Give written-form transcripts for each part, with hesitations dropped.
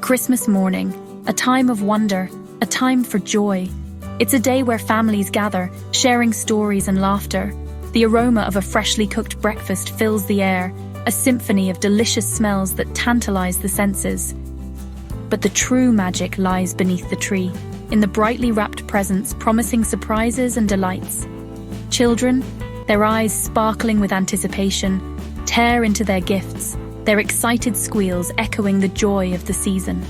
Christmas morning, a time of wonder, a time for joy. It's a day where families gather, sharing stories and laughter. The aroma of a freshly cooked breakfast fills the air, a symphony of delicious smells that tantalize the senses. But the true magic lies beneath the tree, in the brightly wrapped presents promising surprises and delights. Children, their eyes sparkling with anticipation, tear into their gifts, their excited squeals echoing the joy of the season.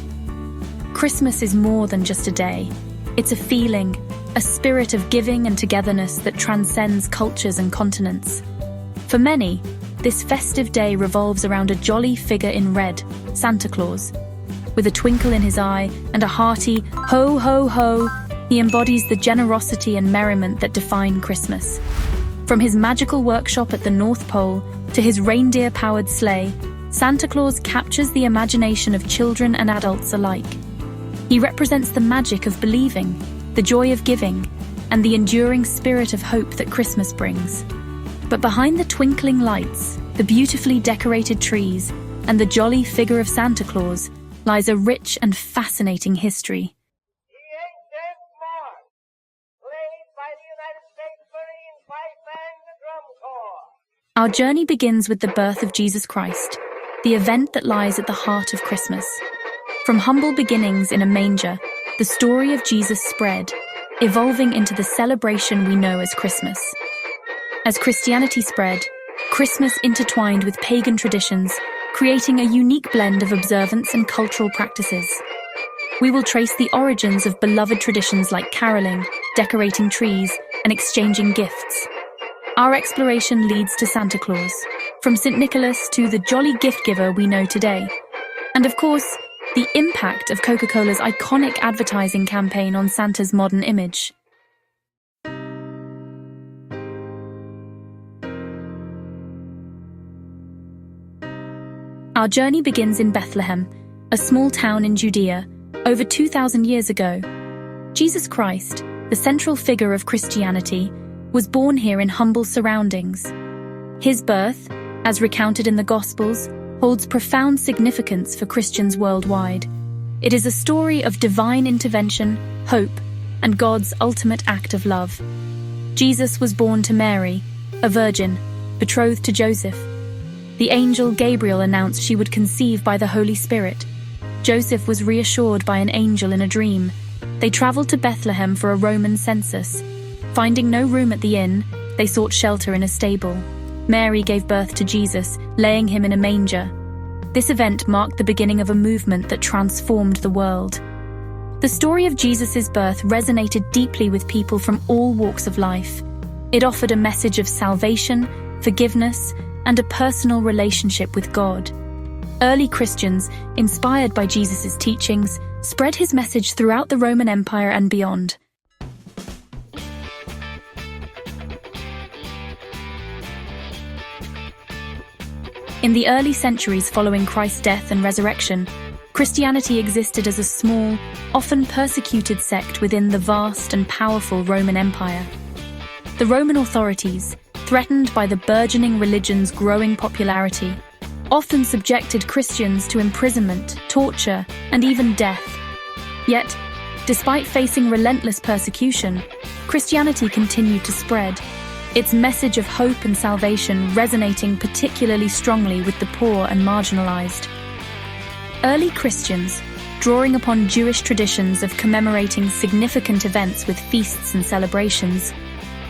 Christmas is more than just a day. It's a feeling, a spirit of giving and togetherness that transcends cultures and continents. For many, this festive day revolves around a jolly figure in red, Santa Claus. With a twinkle in his eye and a hearty ho ho ho, he embodies the generosity and merriment that define Christmas. From his magical workshop at the North Pole to his reindeer-powered sleigh, Santa Claus captures the imagination of children and adults alike. He represents the magic of believing, the joy of giving, and the enduring spirit of hope that Christmas brings. But behind the twinkling lights, the beautifully decorated trees, and the jolly figure of Santa Claus lies a rich and fascinating history. Our journey begins with the birth of Jesus Christ, the event that lies at the heart of Christmas. From humble beginnings in a manger, the story of Jesus spread, evolving into the celebration we know as Christmas. As Christianity spread, Christmas intertwined with pagan traditions, creating a unique blend of observance and cultural practices. We will trace the origins of beloved traditions like caroling, decorating trees, and exchanging gifts. Our exploration leads to Santa Claus, from St. Nicholas to the jolly gift giver we know today. And of course, the impact of Coca-Cola's iconic advertising campaign on Santa's modern image. Our journey begins in Bethlehem, a small town in Judea, over 2,000 years ago. Jesus Christ, the central figure of Christianity, was born here in humble surroundings. His birth, as recounted in the Gospels, holds profound significance for Christians worldwide. It is a story of divine intervention, hope, and God's ultimate act of love. Jesus was born to Mary, a virgin, betrothed to Joseph. The angel Gabriel announced she would conceive by the Holy Spirit. Joseph was reassured by an angel in a dream. They traveled to Bethlehem for a Roman census. Finding no room at the inn, they sought shelter in a stable. Mary gave birth to Jesus, laying him in a manger. This event marked the beginning of a movement that transformed the world. The story of Jesus' birth resonated deeply with people from all walks of life. It offered a message of salvation, forgiveness, and a personal relationship with God. Early Christians, inspired by Jesus' teachings, spread his message throughout the Roman Empire and beyond. In the early centuries following Christ's death and resurrection, Christianity existed as a small, often persecuted sect within the vast and powerful Roman Empire. The Roman authorities, threatened by the burgeoning religion's growing popularity, often subjected Christians to imprisonment, torture, and even death. Yet, despite facing relentless persecution, Christianity continued to spread, its message of hope and salvation resonating particularly strongly with the poor and marginalized. Early Christians, drawing upon Jewish traditions of commemorating significant events with feasts and celebrations,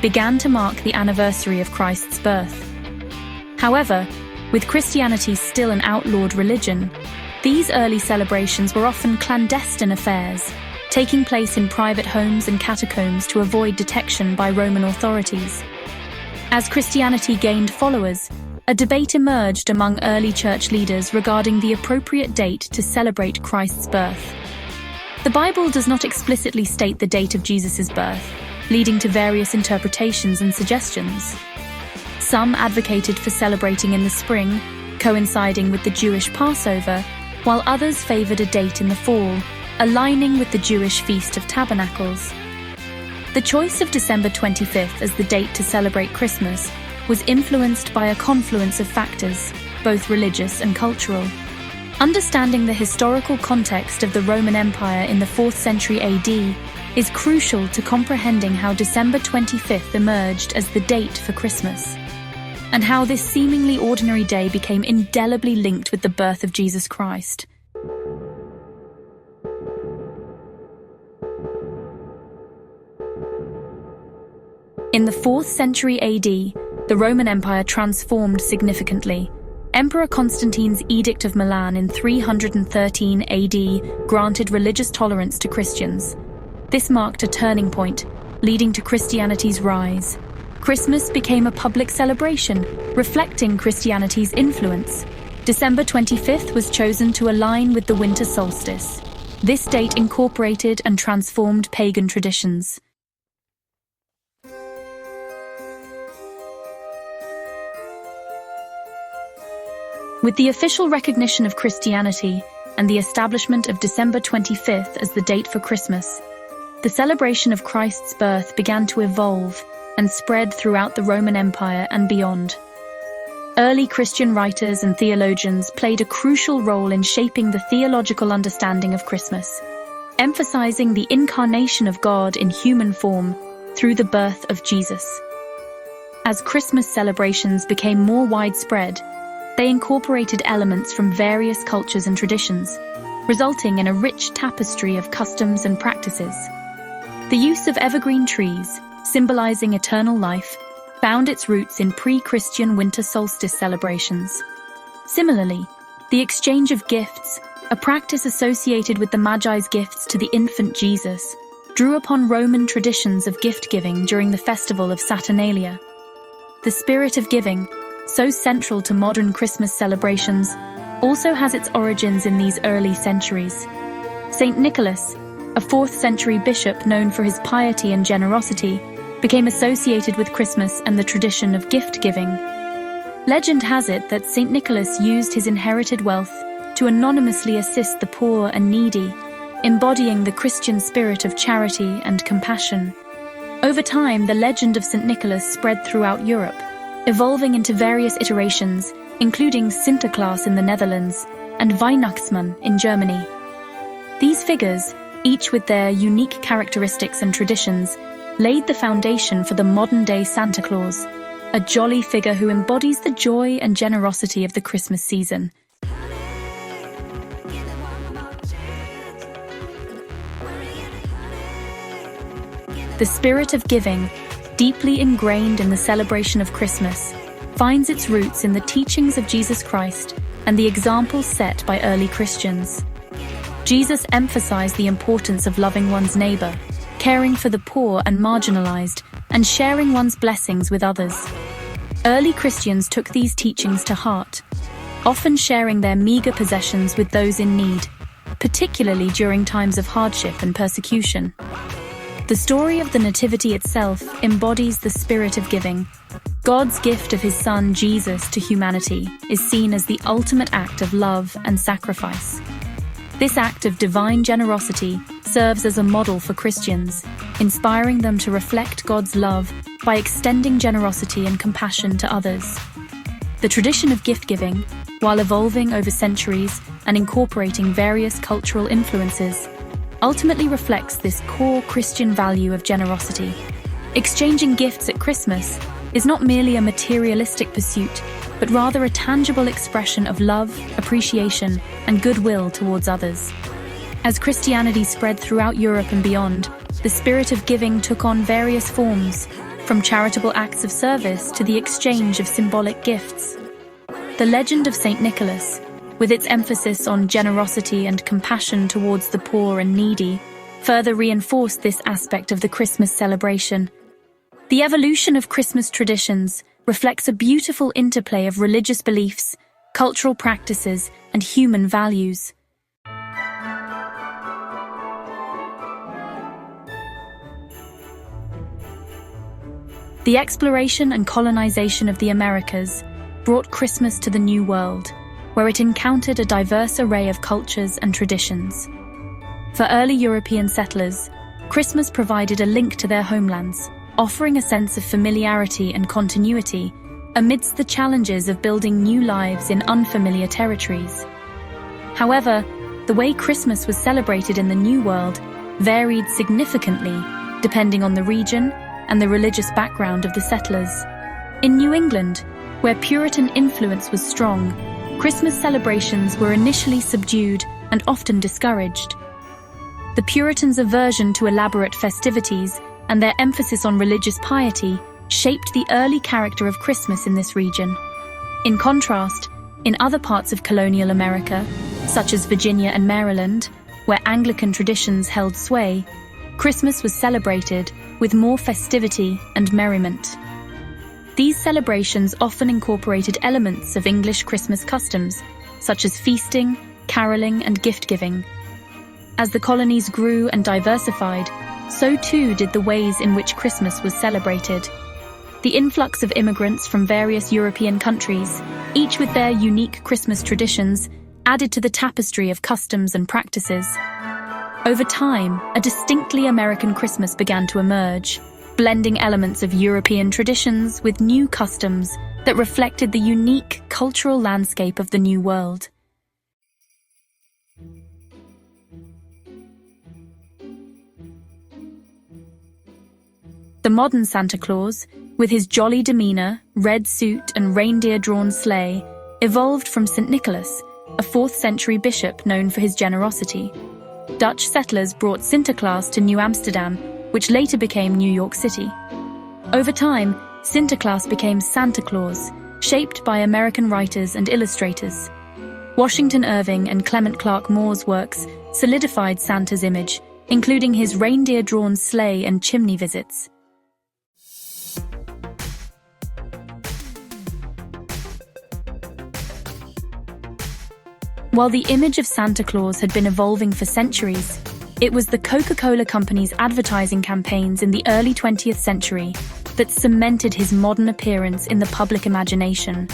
began to mark the anniversary of Christ's birth. However, with Christianity still an outlawed religion, these early celebrations were often clandestine affairs, taking place in private homes and catacombs to avoid detection by Roman authorities. As Christianity gained followers, a debate emerged among early church leaders regarding the appropriate date to celebrate Christ's birth. The Bible does not explicitly state the date of Jesus' birth, leading to various interpretations and suggestions. Some advocated for celebrating in the spring, coinciding with the Jewish Passover, while others favored a date in the fall, aligning with the Jewish Feast of Tabernacles. The choice of December 25th as the date to celebrate Christmas was influenced by a confluence of factors, both religious and cultural. Understanding the historical context of the Roman Empire in the 4th century AD is crucial to comprehending how December 25th emerged as the date for Christmas, and how this seemingly ordinary day became indelibly linked with the birth of Jesus Christ. In the 4th century AD, the Roman Empire transformed significantly. Emperor Constantine's Edict of Milan in 313 AD granted religious tolerance to Christians. This marked a turning point, leading to Christianity's rise. Christmas became a public celebration, reflecting Christianity's influence. December 25th was chosen to align with the winter solstice. This date incorporated and transformed pagan traditions. With the official recognition of Christianity and the establishment of December 25th as the date for Christmas, the celebration of Christ's birth began to evolve and spread throughout the Roman Empire and beyond. Early Christian writers and theologians played a crucial role in shaping the theological understanding of Christmas, emphasizing the incarnation of God in human form through the birth of Jesus. As Christmas celebrations became more widespread, they incorporated elements from various cultures and traditions, resulting in a rich tapestry of customs and practices. The use of evergreen trees, symbolizing eternal life, found its roots in pre-Christian winter solstice celebrations. Similarly, the exchange of gifts, a practice associated with the Magi's gifts to the infant Jesus, drew upon Roman traditions of gift-giving during the festival of Saturnalia. The spirit of giving, so central to modern Christmas celebrations, also has its origins in these early centuries. Saint Nicholas, a 4th century bishop known for his piety and generosity, became associated with Christmas and the tradition of gift-giving. Legend has it that Saint Nicholas used his inherited wealth to anonymously assist the poor and needy, embodying the Christian spirit of charity and compassion. Over time, the legend of Saint Nicholas spread throughout Europe, evolving into various iterations, including Santa Claus in the Netherlands and Weihnachtsmann in Germany. These figures, each with their unique characteristics and traditions, laid the foundation for the modern-day Santa Claus, a jolly figure who embodies the joy and generosity of the Christmas season. The spirit of giving, deeply ingrained in the celebration of Christmas, finds its roots in the teachings of Jesus Christ and the examples set by early Christians. Jesus emphasized the importance of loving one's neighbor, caring for the poor and marginalized, and sharing one's blessings with others. Early Christians took these teachings to heart, often sharing their meager possessions with those in need, particularly during times of hardship and persecution. The story of the Nativity itself embodies the spirit of giving. God's gift of his Son, Jesus, to humanity is seen as the ultimate act of love and sacrifice. This act of divine generosity serves as a model for Christians, inspiring them to reflect God's love by extending generosity and compassion to others. The tradition of gift-giving, while evolving over centuries and incorporating various cultural influences, ultimately reflects this core Christian value of generosity. Exchanging gifts at Christmas is not merely a materialistic pursuit, but rather a tangible expression of love, appreciation, and goodwill towards others. As Christianity spread throughout Europe and beyond, the spirit of giving took on various forms, from charitable acts of service to the exchange of symbolic gifts. The legend of Saint Nicholas, with its emphasis on generosity and compassion towards the poor and needy, further reinforced this aspect of the Christmas celebration. The evolution of Christmas traditions reflects a beautiful interplay of religious beliefs, cultural practices, and human values. The exploration and colonization of the Americas brought Christmas to the New World, where it encountered a diverse array of cultures and traditions. For early European settlers, Christmas provided a link to their homelands, offering a sense of familiarity and continuity amidst the challenges of building new lives in unfamiliar territories. However, the way Christmas was celebrated in the New World varied significantly depending on the region and the religious background of the settlers. In New England, where Puritan influence was strong, Christmas celebrations were initially subdued and often discouraged. The Puritans' aversion to elaborate festivities and their emphasis on religious piety shaped the early character of Christmas in this region. In contrast, in other parts of colonial America, such as Virginia and Maryland, where Anglican traditions held sway, Christmas was celebrated with more festivity and merriment. These celebrations often incorporated elements of English Christmas customs, such as feasting, caroling, and gift-giving. As the colonies grew and diversified, so too did the ways in which Christmas was celebrated. The influx of immigrants from various European countries, each with their unique Christmas traditions, added to the tapestry of customs and practices. Over time, a distinctly American Christmas began to emerge, blending elements of European traditions with new customs that reflected the unique cultural landscape of the New World. The modern Santa Claus, with his jolly demeanor, red suit, and reindeer-drawn sleigh, evolved from St. Nicholas, a 4th-century bishop known for his generosity. Dutch settlers brought Sinterklaas to New Amsterdam, which later became New York City. Over time, Sinterklaas became Santa Claus, shaped by American writers and illustrators. Washington Irving and Clement Clarke Moore's works solidified Santa's image, including his reindeer-drawn sleigh and chimney visits. While the image of Santa Claus had been evolving for centuries, it was the Coca-Cola company's advertising campaigns in the early 20th century that cemented his modern appearance in the public imagination.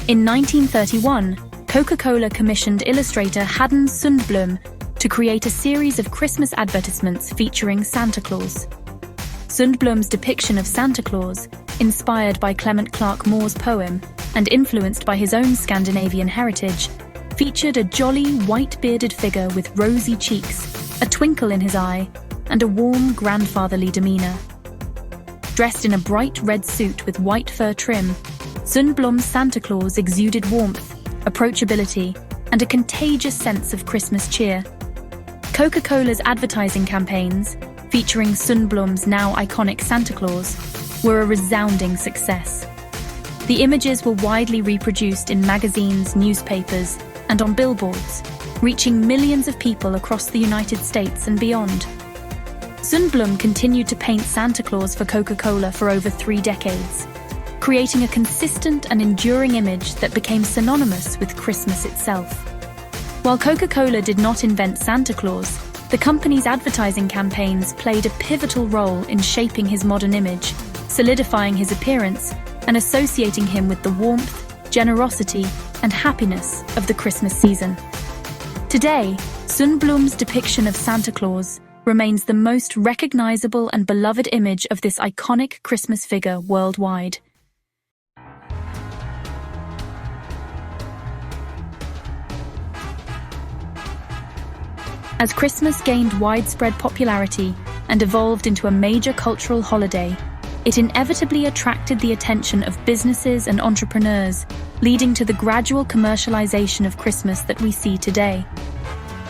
In 1931, Coca-Cola commissioned illustrator Hans Sundblom to create a series of Christmas advertisements featuring Santa Claus. Sundblom's depiction of Santa Claus, inspired by Clement Clarke Moore's poem and influenced by his own Scandinavian heritage, featured a jolly, white-bearded figure with rosy cheeks, a twinkle in his eye, and a warm, grandfatherly demeanor. Dressed in a bright red suit with white fur trim, Sundblom's Santa Claus exuded warmth, approachability, and a contagious sense of Christmas cheer. Coca-Cola's advertising campaigns, featuring Sundblom's now iconic Santa Claus, were a resounding success. The images were widely reproduced in magazines, newspapers, and on billboards, reaching millions of people across the United States and beyond. Sundblom continued to paint Santa Claus for Coca-Cola for over 3 decades, creating a consistent and enduring image that became synonymous with Christmas itself. While Coca-Cola did not invent Santa Claus, the company's advertising campaigns played a pivotal role in shaping his modern image, solidifying his appearance, and associating him with the warmth, generosity, and happiness of the Christmas season. Today, Sundblom's depiction of Santa Claus remains the most recognizable and beloved image of this iconic Christmas figure worldwide. As Christmas gained widespread popularity and evolved into a major cultural holiday, it inevitably attracted the attention of businesses and entrepreneurs, leading to the gradual commercialization of Christmas that we see today.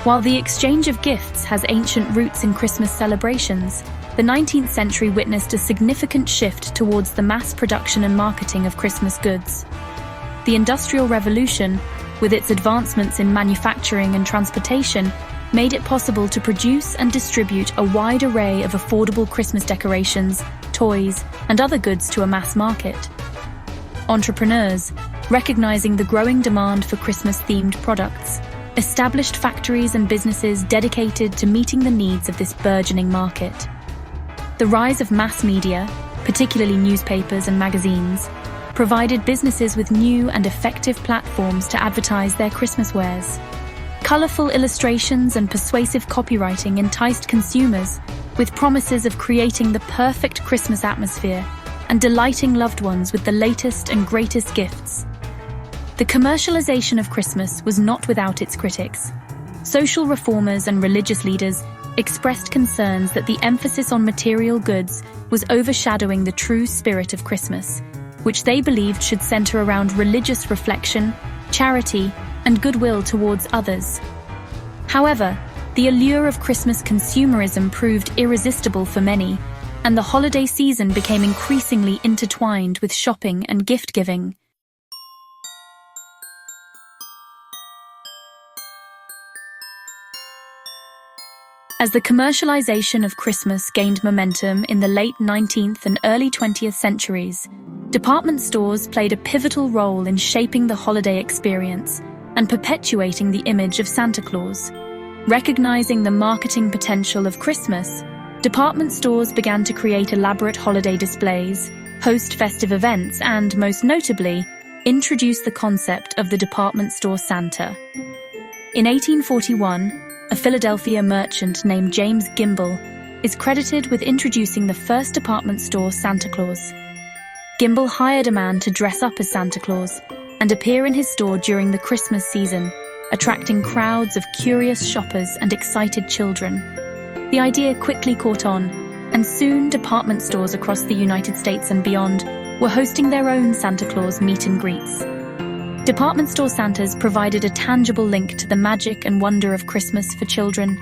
While the exchange of gifts has ancient roots in Christmas celebrations, the 19th century witnessed a significant shift towards the mass production and marketing of Christmas goods. The Industrial Revolution, with its advancements in manufacturing and transportation, made it possible to produce and distribute a wide array of affordable Christmas decorations, toys, and other goods to a mass market. Entrepreneurs, recognizing the growing demand for Christmas-themed products, established factories and businesses dedicated to meeting the needs of this burgeoning market. The rise of mass media, particularly newspapers and magazines, provided businesses with new and effective platforms to advertise their Christmas wares. Colorful illustrations and persuasive copywriting enticed consumers with promises of creating the perfect Christmas atmosphere and delighting loved ones with the latest and greatest gifts. The commercialization of Christmas was not without its critics. Social reformers and religious leaders expressed concerns that the emphasis on material goods was overshadowing the true spirit of Christmas, which they believed should center around religious reflection, charity, and goodwill towards others. However, the allure of Christmas consumerism proved irresistible for many, and the holiday season became increasingly intertwined with shopping and gift-giving. As the commercialization of Christmas gained momentum in the late 19th and early 20th centuries, department stores played a pivotal role in shaping the holiday experience and perpetuating the image of Santa Claus. Recognizing the marketing potential of Christmas, department stores began to create elaborate holiday displays, host festive events, and, most notably, introduce the concept of the department store Santa. In 1841, a Philadelphia merchant named James Gimble is credited with introducing the first department store Santa Claus. Gimble hired a man to dress up as Santa Claus and appear in his store during the Christmas season, attracting crowds of curious shoppers and excited children. The idea quickly caught on, and soon department stores across the United States and beyond were hosting their own Santa Claus meet and greets. Department store Santas provided a tangible link to the magic and wonder of Christmas for children.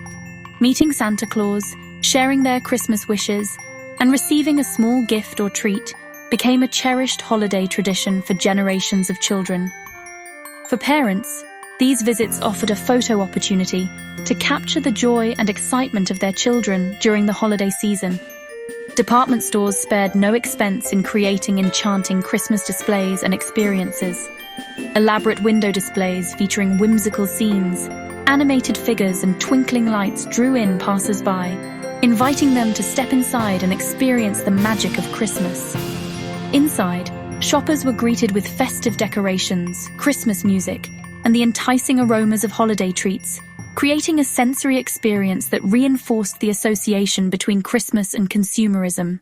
Meeting Santa Claus, sharing their Christmas wishes, and receiving a small gift or treat became a cherished holiday tradition for generations of children. For parents, these visits offered a photo opportunity to capture the joy and excitement of their children during the holiday season. Department stores spared no expense in creating enchanting Christmas displays and experiences. Elaborate window displays featuring whimsical scenes, animated figures, and twinkling lights drew in passers-by, inviting them to step inside and experience the magic of Christmas. Inside, shoppers were greeted with festive decorations, Christmas music, and the enticing aromas of holiday treats, creating a sensory experience that reinforced the association between Christmas and consumerism.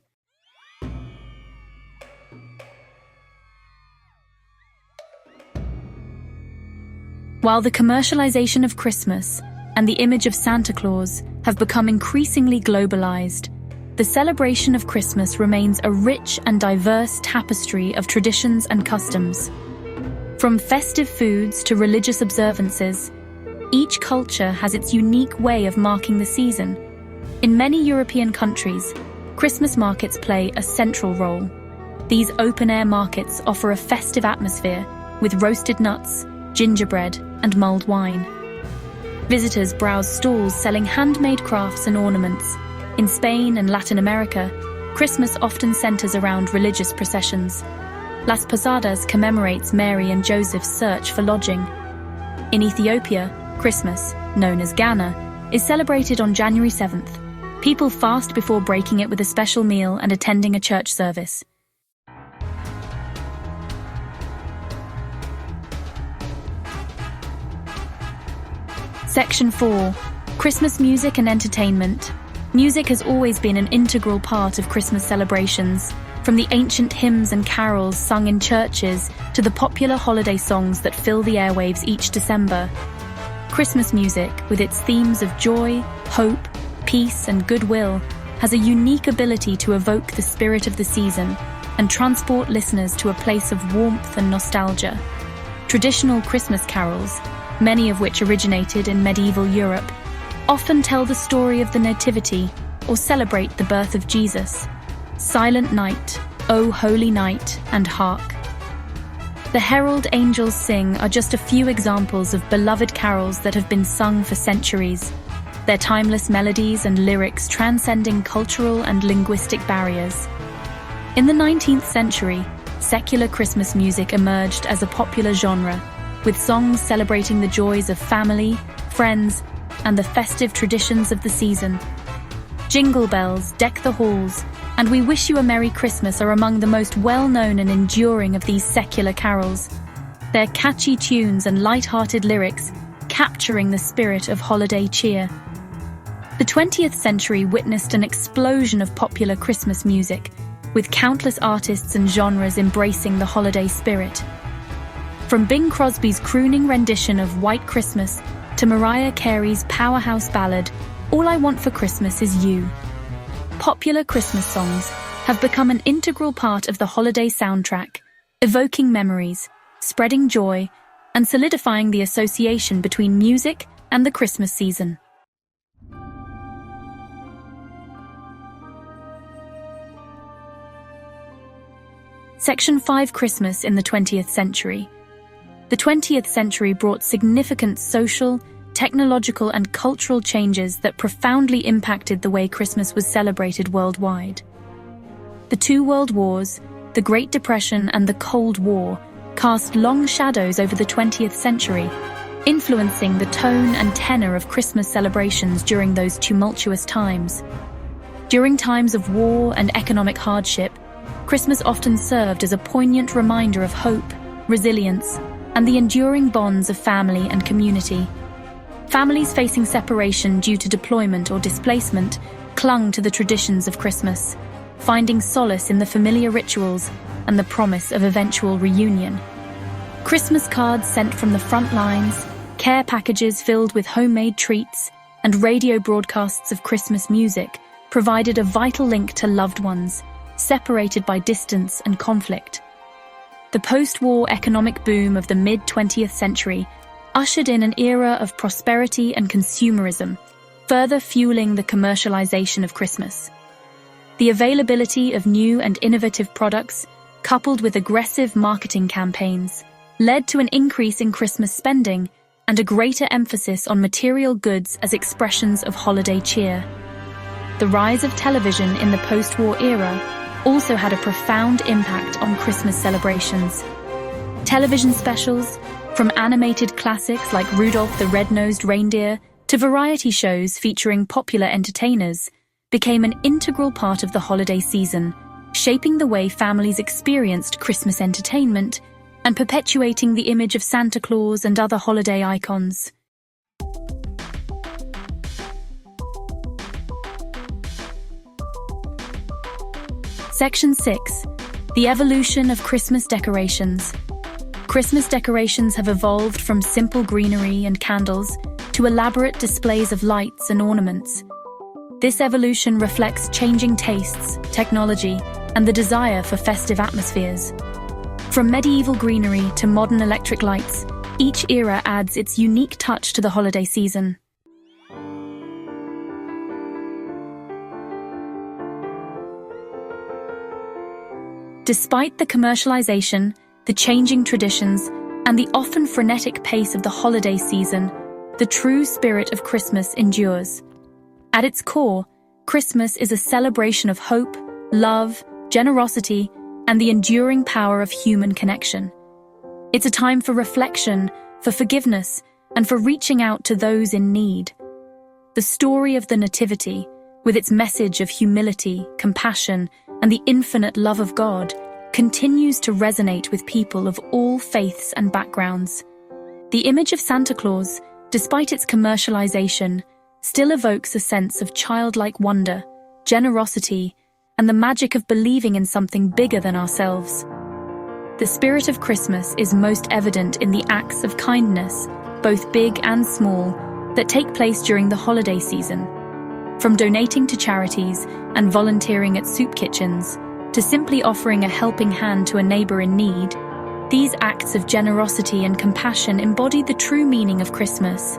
While the commercialization of Christmas and the image of Santa Claus have become increasingly globalized, the celebration of Christmas remains a rich and diverse tapestry of traditions and customs. From festive foods to religious observances, each culture has its unique way of marking the season. In many European countries, Christmas markets play a central role. These open-air markets offer a festive atmosphere with roasted nuts, gingerbread, and mulled wine. Visitors browse stalls selling handmade crafts and ornaments. In Spain and Latin America, Christmas often centers around religious processions. Las Posadas commemorates Mary and Joseph's search for lodging. In Ethiopia, Christmas, known as Ghana, is celebrated on January 7th. People fast before breaking it with a special meal and attending a church service. Section 4. Christmas music and entertainment. Music has always been an integral part of Christmas celebrations, from the ancient hymns and carols sung in churches to the popular holiday songs that fill the airwaves each December. Christmas music, with its themes of joy, hope, peace, and goodwill, has a unique ability to evoke the spirit of the season and transport listeners to a place of warmth and nostalgia. Traditional Christmas carols, many of which originated in medieval Europe, often tell the story of the Nativity or celebrate the birth of Jesus. Silent Night, O Holy Night, and Hark. The Herald Angels Sing are just a few examples of beloved carols that have been sung for centuries, their timeless melodies and lyrics transcending cultural and linguistic barriers. In the 19th century, secular Christmas music emerged as a popular genre, with songs celebrating the joys of family, friends, and the festive traditions of the season. Jingle Bells, Deck the Halls, and We Wish You a Merry Christmas are among the most well-known and enduring of these secular carols, their catchy tunes and light-hearted lyrics capturing the spirit of holiday cheer. The 20th century witnessed an explosion of popular Christmas music, with countless artists and genres embracing the holiday spirit. From Bing Crosby's crooning rendition of White Christmas to Mariah Carey's powerhouse ballad, All I Want for Christmas Is You. Popular Christmas songs have become an integral part of the holiday soundtrack, evoking memories, spreading joy, and solidifying the association between music and the Christmas season. Section 5: Christmas in the 20th century. The 20th century brought significant social, technological, and cultural changes that profoundly impacted the way Christmas was celebrated worldwide. The two world wars, the Great Depression and the Cold War, cast long shadows over the 20th century, influencing the tone and tenor of Christmas celebrations during those tumultuous times. During times of war and economic hardship, Christmas often served as a poignant reminder of hope, resilience, and the enduring bonds of family and community. Families facing separation due to deployment or displacement clung to the traditions of Christmas, finding solace in the familiar rituals and the promise of eventual reunion. Christmas cards sent from the front lines, care packages filled with homemade treats, and radio broadcasts of Christmas music provided a vital link to loved ones, separated by distance and conflict. The post-war economic boom of the mid-20th century ushered in an era of prosperity and consumerism, further fueling the commercialization of Christmas. The availability of new and innovative products, coupled with aggressive marketing campaigns, led to an increase in Christmas spending and a greater emphasis on material goods as expressions of holiday cheer. The rise of television in the post-war era also had a profound impact on Christmas celebrations. Television specials, from animated classics like Rudolph the Red-Nosed Reindeer to variety shows featuring popular entertainers, became an integral part of the holiday season, shaping the way families experienced Christmas entertainment and perpetuating the image of Santa Claus and other holiday icons. Section 6: The evolution of Christmas decorations. Christmas decorations have evolved from simple greenery and candles to elaborate displays of lights and ornaments. This evolution reflects changing tastes, technology, and the desire for festive atmospheres. From medieval greenery to modern electric lights, each era adds its unique touch to the holiday season. Despite the commercialization, the changing traditions, and the often frenetic pace of the holiday season, the true spirit of Christmas endures. At its core, Christmas is a celebration of hope, love, generosity, and the enduring power of human connection. It's a time for reflection, for forgiveness, and for reaching out to those in need. The story of the Nativity, with its message of humility, compassion, and the infinite love of God, continues to resonate with people of all faiths and backgrounds. The image of Santa Claus, despite its commercialization, still evokes a sense of childlike wonder, generosity, and the magic of believing in something bigger than ourselves. The spirit of Christmas is most evident in the acts of kindness, both big and small, that take place during the holiday season. From donating to charities and volunteering at soup kitchens, to simply offering a helping hand to a neighbor in need, these acts of generosity and compassion embody the true meaning of Christmas.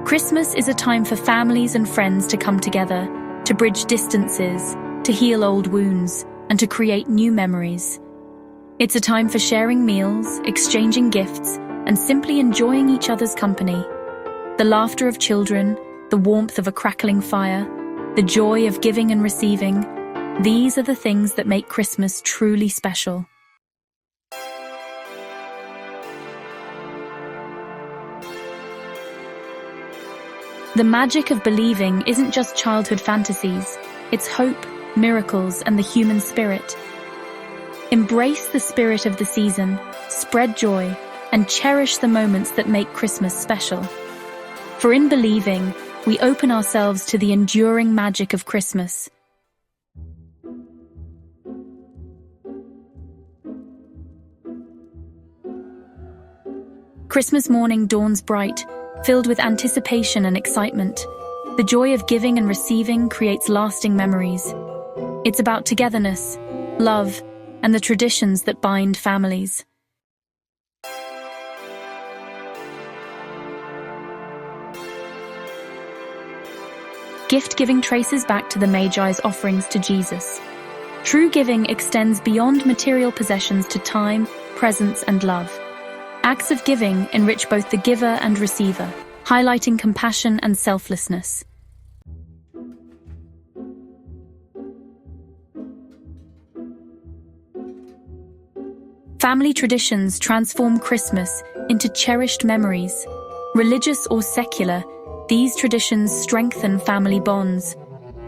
Christmas is a time for families and friends to come together, to bridge distances, to heal old wounds, and to create new memories. It's a time for sharing meals, exchanging gifts, and simply enjoying each other's company. The laughter of children, the warmth of a crackling fire, the joy of giving and receiving, these are the things that make Christmas truly special. The magic of believing isn't just childhood fantasies, it's hope, miracles, and the human spirit. Embrace the spirit of the season, spread joy, and cherish the moments that make Christmas special. For in believing, we open ourselves to the enduring magic of Christmas. Christmas morning dawns bright, filled with anticipation and excitement. The joy of giving and receiving creates lasting memories. It's about togetherness, love, and the traditions that bind families. Gift-giving traces back to the Magi's offerings to Jesus. True giving extends beyond material possessions to time, presence, and love. Acts of giving enrich both the giver and receiver, highlighting compassion and selflessness. Family traditions transform Christmas into cherished memories. Religious or secular, these traditions strengthen family bonds.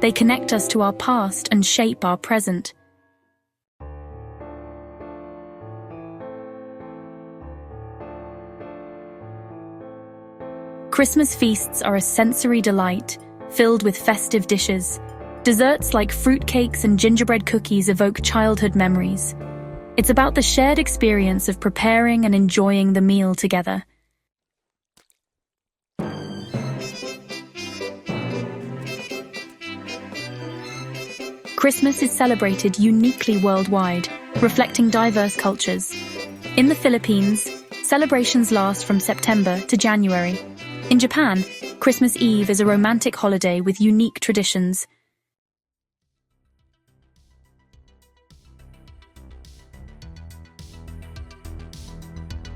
They connect us to our past and shape our present. Christmas feasts are a sensory delight, filled with festive dishes. Desserts like fruitcakes and gingerbread cookies evoke childhood memories. It's about the shared experience of preparing and enjoying the meal together. Christmas is celebrated uniquely worldwide, reflecting diverse cultures. In the Philippines, celebrations last from September to January. In Japan, Christmas Eve is a romantic holiday with unique traditions.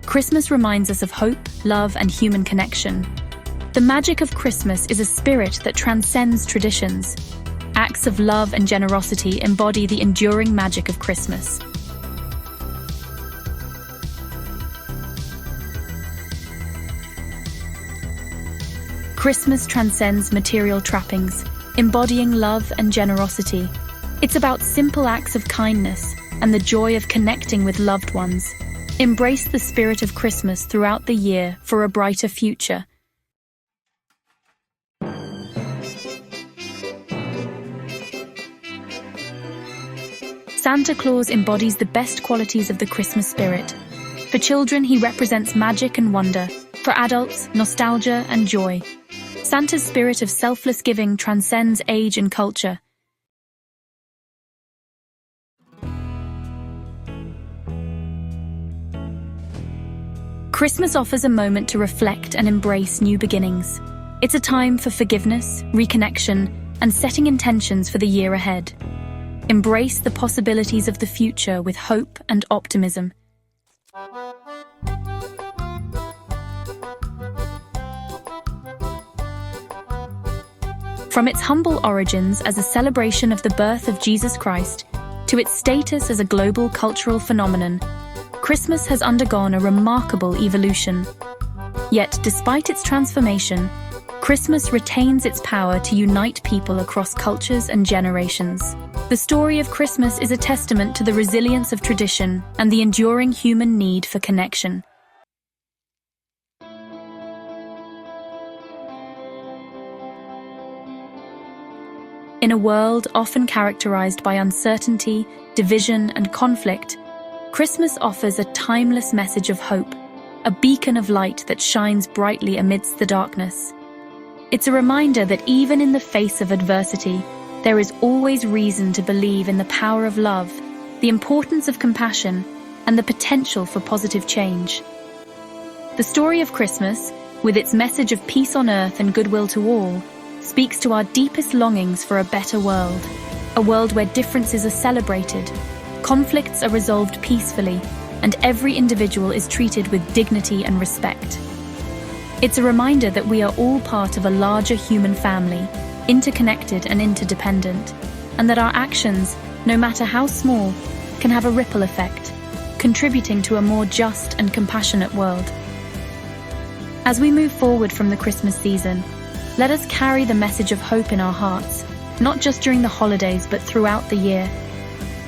Christmas reminds us of hope, love, and human connection. The magic of Christmas is a spirit that transcends traditions. Acts of love and generosity embody the enduring magic of Christmas. Christmas transcends material trappings, embodying love and generosity. It's about simple acts of kindness and the joy of connecting with loved ones. Embrace the spirit of Christmas throughout the year for a brighter future. Santa Claus embodies the best qualities of the Christmas spirit. For children, he represents magic and wonder. For adults, nostalgia and joy. Santa's spirit of selfless giving transcends age and culture. Christmas offers a moment to reflect and embrace new beginnings. It's a time for forgiveness, reconnection, and setting intentions for the year ahead. Embrace the possibilities of the future with hope and optimism. From its humble origins as a celebration of the birth of Jesus Christ to its status as a global cultural phenomenon, Christmas has undergone a remarkable evolution. Yet, despite its transformation, Christmas retains its power to unite people across cultures and generations. The story of Christmas is a testament to the resilience of tradition and the enduring human need for connection. In a world often characterized by uncertainty, division, and conflict, Christmas offers a timeless message of hope, a beacon of light that shines brightly amidst the darkness. It's a reminder that even in the face of adversity, there is always reason to believe in the power of love, the importance of compassion, and the potential for positive change. The story of Christmas, with its message of peace on earth and goodwill to all, speaks to our deepest longings for a better world, a world where differences are celebrated, conflicts are resolved peacefully, and every individual is treated with dignity and respect. It's a reminder that we are all part of a larger human family, interconnected and interdependent, and that our actions, no matter how small, can have a ripple effect, contributing to a more just and compassionate world. As we move forward from the Christmas season, let us carry the message of hope in our hearts, not just during the holidays but throughout the year.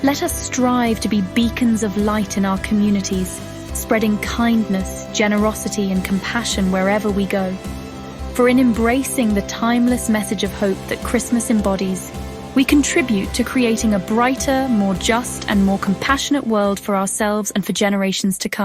Let us strive to be beacons of light in our communities, spreading kindness, generosity, and compassion wherever we go. For in embracing the timeless message of hope that Christmas embodies, we contribute to creating a brighter, more just, and more compassionate world for ourselves and for generations to come.